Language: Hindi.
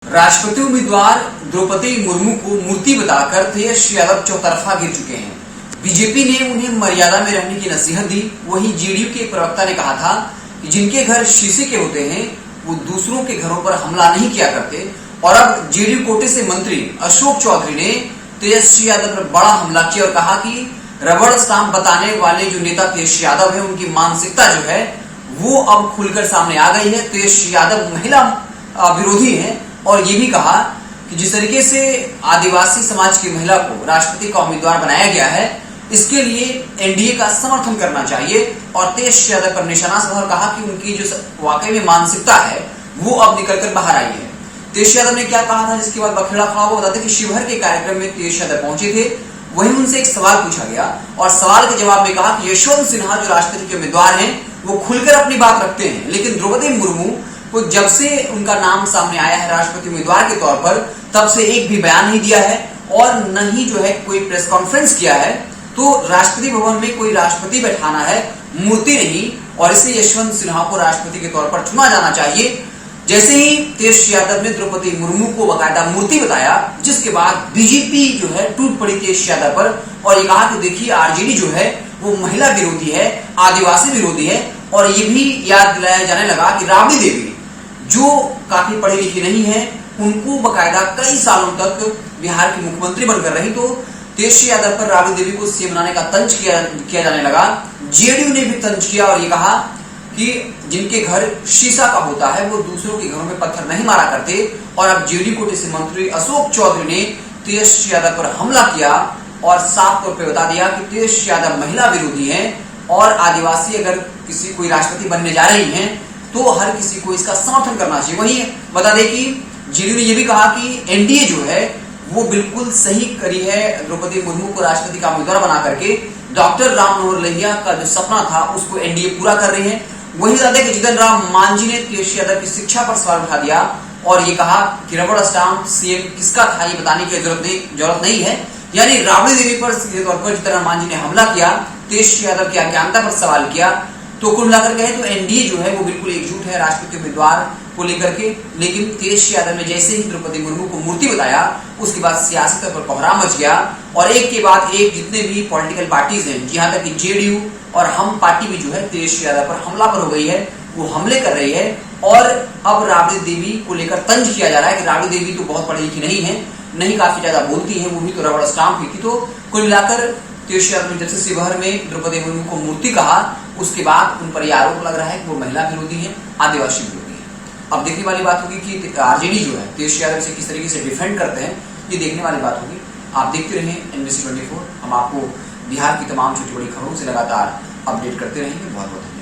राष्ट्रपति उम्मीदवार द्रौपदी मुर्मू को मूर्ति बताकर तेजस्वी यादव चौतरफा गिर चुके हैं। बीजेपी ने उन्हें मर्यादा में रहने की नसीहत दी। वहीं जेडीयू के प्रवक्ता ने कहा था कि जिनके घर शीशे के होते हैं वो दूसरों के घरों पर हमला नहीं किया करते। और अब जेडीयू कोटे से मंत्री अशोक चौधरी ने तेजस्वी यादव पर बड़ा हमला किया और कहा कि रबड़ स्टाम्प बताने वाले जो नेता तेजस्वी यादव है उनकी मानसिकता जो है वो अब खुलकर सामने आ गई है। तेजस्वी यादव महिला विरोधी है और ये भी कहा कि जिस तरीके से आदिवासी समाज की महिला को राष्ट्रपति का उम्मीदवार बनाया गया है इसके लिए एनडीए का समर्थन करना चाहिए। और तेजस्वी यादव पर निशाना साधा और कहा कि उनकी जो वाकई में मानसिकता है वो अब निकलकर बाहर आई है। तेजस्वी यादव ने क्या कहा था जिसके बाद बखेड़ा खड़ा हुआ, बताते कि शिवहर के कार्यक्रम में तेजस्वी यादव पहुंचे थे। वहीं उनसे एक सवाल पूछा गया और सवाल के जवाब में कहा कि यशवंत सिन्हा जो राष्ट्रपति के उम्मीदवार हैं वो खुलकर अपनी बात रखते हैं, लेकिन द्रौपदी मुर्मू को जब से उनका नाम सामने आया है राष्ट्रपति उम्मीदवार के तौर पर तब से एक भी बयान नहीं दिया है और न ही जो है कोई प्रेस कॉन्फ्रेंस किया है। तो राष्ट्रपति भवन में कोई राष्ट्रपति बैठाना है, मूर्ति नहीं, और इसे यशवंत सिन्हा को राष्ट्रपति के तौर पर चुना जाना चाहिए। जैसे ही तेजस्वी यादव ने द्रौपदी मुर्मू को बाकायदा मूर्ति बताया, जिसके बाद बीजेपी जो है टूट पड़ी तेजस्वी यादव पर और ये कहा कि देखिए आरजेडी जो है वो महिला विरोधी है, आदिवासी विरोधी है। और ये भी याद दिलाया जाने लगा कि राबड़ी देवी जो काफी पढ़ी लिखी नहीं है उनको बाकायदा कई सालों तक बिहार की मुख्यमंत्री बनकर रही, तो तेजस्वी यादव पर राबड़ी देवी को सीएम बनाने का तंज किया जाने लगा। जेडीयू ने भी तंज किया और ये कहा कि जिनके घर शीशा का होता है वो दूसरों के घरों में पत्थर नहीं मारा करते। और अब जेडीयू कोटे से मंत्री अशोक चौधरी ने तेजस्वी यादव पर हमला किया और साफ तौर पर बता दिया कि तेजस्वी यादव महिला विरोधी है और आदिवासी अगर किसी कोई राष्ट्रपति बनने जा रही हैं तो हर किसी को इसका समर्थन करना चाहिए। वहीं बता दें कि जेडीयू ने यह भी कहा कि एनडीए जो है वो बिल्कुल सही करी है द्रौपदी मुर्मू को राष्ट्रपति का उम्मीदवार बना करके। डॉक्टर राम मनोहर लोहिया का जो सपना था उसको एनडीए पूरा कर रही है। वही बता दें कि जितन राम मांझी ने तेजस्वी यादव की शिक्षा पर सवाल उठा दिया और ये कहा कि रबड़ स्टाम्प सीएम किसका था ये बताने की जरूरत नहीं है। यानी राबड़ी देवी पर सीधे तौर पर जितन राम मांझी ने हमला किया, तेजस्वी यादव की अज्ञानता पर सवाल किया। तो कुल मिलाकर कहे तो एनडीए जो है वो बिल्कुल एकजुट है राष्ट्रपति उम्मीदवार को लेकर के। लेकिन तेजस्वी यादव ने जैसे ही द्रौपदी मुर्मू को मूर्ति बताया उसके बाद सियासी तौर पर कोहराम मच गया और एक के बाद एक जितने भी पॉलिटिकल पार्टीज हैं, यहाँ तक कि जेडीयू और हम पार्टी भी जो है तेजस्वी यादव पर हमलावर हो गई है, वो हमले कर रही है। और अब राबड़ी देवी को लेकर तंज किया जा रहा है कि राबड़ी देवी तो बहुत पढ़ी लिखी नहीं है, नहीं काफी ज्यादा बोलती है, वो भी तो रबड़ स्टाम्प ही थी। तो कुल मिलाकर तेजस्वी यादव ने जब से शिवहर में द्रौपदी मुर्मू को मूर्ति कहा उसके बाद उन पर यह आरोप लग रहा है कि वो महिला विरोधी है, आदिवासी विरोधी है। अब देखने वाली बात होगी कि आरजेडी जो है तेजस्वी यादव से किस तरीके से डिफेंड करते हैं, ये देखने वाली बात होगी। आप देखते रहें NBC 24। हम आपको बिहार की तमाम छोटी बड़ी खबरों से लगातार अपडेट करते रहेंगे। बहुत बहुत